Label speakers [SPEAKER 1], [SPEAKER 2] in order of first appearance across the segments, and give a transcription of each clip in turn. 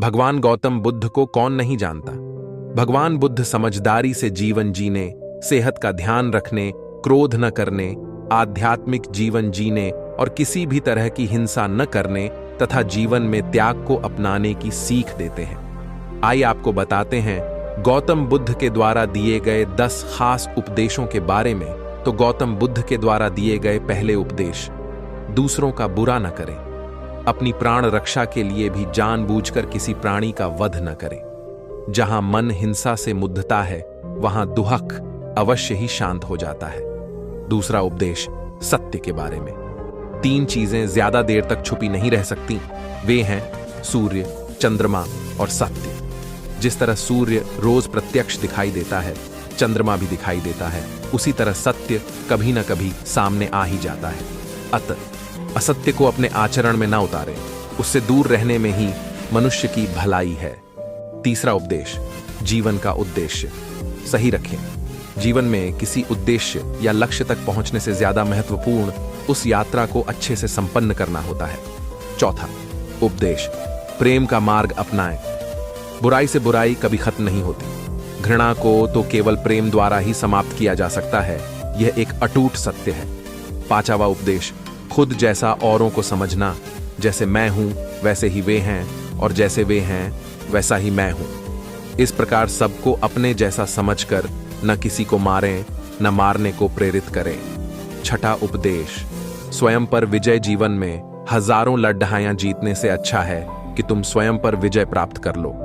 [SPEAKER 1] भगवान गौतम बुद्ध को कौन नहीं जानता। भगवान बुद्ध समझदारी से जीवन जीने, सेहत का ध्यान रखने, क्रोध न करने, आध्यात्मिक जीवन जीने और किसी भी तरह की हिंसा न करने तथा जीवन में त्याग को अपनाने की सीख देते हैं। आइए आपको बताते हैं गौतम बुद्ध के द्वारा दिए गए 10 खास उपदेशों के बारे में। तो गौतम बुद्ध के द्वारा दिए गए पहले उपदेश: दूसरों का बुरा न करें। अपनी प्राण रक्षा के लिए भी जानबूझकर किसी प्राणी का वध न करें। जहां मन हिंसा से मुद्धता है वहां दुहक अवश्य ही शांत हो जाता है। दूसरा उपदेश सत्य के बारे में। 3 चीजें ज्यादा देर तक छुपी नहीं रह सकती। वे हैं सूर्य, चंद्रमा और सत्य। जिस तरह सूर्य रोज प्रत्यक्ष दिखाई देता है, चंद्रमा भी दिखाई देता है, उसी तरह सत्य कभी न कभी सामने आ ही जाता है। अतः असत्य को अपने आचरण में न उतारें, उससे दूर रहने में ही मनुष्य की भलाई है। तीसरा उपदेश जीवन का उद्देश्य सही रखें। जीवन में किसी उद्देश्य या लक्ष्य तक पहुंचने से ज्यादा महत्वपूर्ण उस यात्रा को अच्छे से संपन्न करना होता है। चौथा उपदेश प्रेम का मार्ग अपनाएं। बुराई से बुराई कभी खत्म नहीं होती। घृणा को तो केवल प्रेम द्वारा ही समाप्त किया जा सकता है। यह एक अटूट सत्य है। पांचवा उपदेश खुद जैसा औरों को समझना। जैसे मैं हूं वैसे ही वे हैं और जैसे वे हैं वैसा ही मैं हूं। इस प्रकार सबको अपने जैसा समझकर न किसी को मारें न मारने को प्रेरित करें। छठा उपदेश स्वयं पर विजय। जीवन में हजारों लड़ाइयां जीतने से अच्छा है कि तुम स्वयं पर विजय प्राप्त कर लो।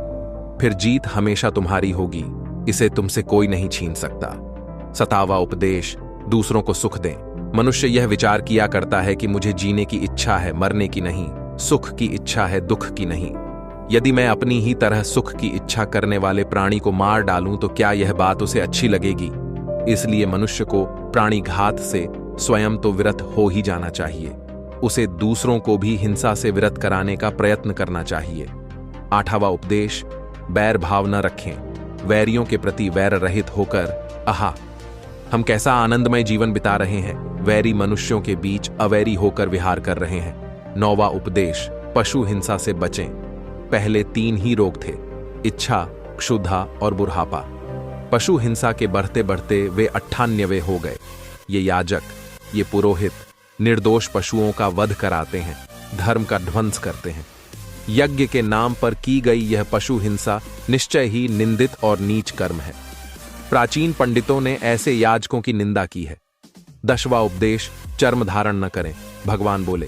[SPEAKER 1] फिर जीत हमेशा तुम्हारी होगी, इसे तुमसे कोई नहीं छीन सकता। 7वां उपदेश दूसरों को सुख दें। मनुष्य यह विचार किया करता है कि मुझे जीने की इच्छा है, मरने की नहीं। सुख की इच्छा है, दुख की नहीं। यदि मैं अपनी ही तरह सुख की इच्छा करने वाले प्राणी को मार डालूं तो क्या यह बात उसे अच्छी लगेगी? इसलिए मनुष्य को प्राणी घात से स्वयं तो विरत हो ही जाना चाहिए। उसे दूसरों को भी हिंसा से विरत कराने का प्रयत्न करना चाहिए। 8वां उपदेश बैर भाव न रखें। वैरियों के प्रति वैर रहित होकर आहा हम कैसा आनंदमय जीवन बिता रहे हैं। वैरी मनुष्यों के बीच अवैरी होकर विहार कर रहे हैं। 9वां उपदेश पशु हिंसा से बचें। पहले 3 ही रोग थे: इच्छा, क्षुधा और बुढ़ापा। पशु हिंसा के बढ़ते बढ़ते वे 98वें हो गए। ये याजक, ये पुरोहित निर्दोष पशुओं का वध कराते हैं, धर्म का ध्वंस करते हैं। यज्ञ के नाम पर की गई यह पशु हिंसा निश्चय ही निंदित और नीच कर्म है। प्राचीन पंडितों ने ऐसे याजकों की निंदा की है। 10वां उपदेश चर्म धारण न करें। भगवान बोले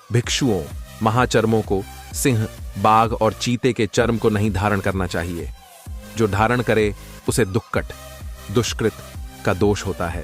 [SPEAKER 1] भिक्षुओं, महाचर्मों को, सिंह, बाघ और चीते के चर्म को नहीं धारण करना चाहिए। जो धारण करे उसे दुक्कट, दुष्कृत का दोष होता है।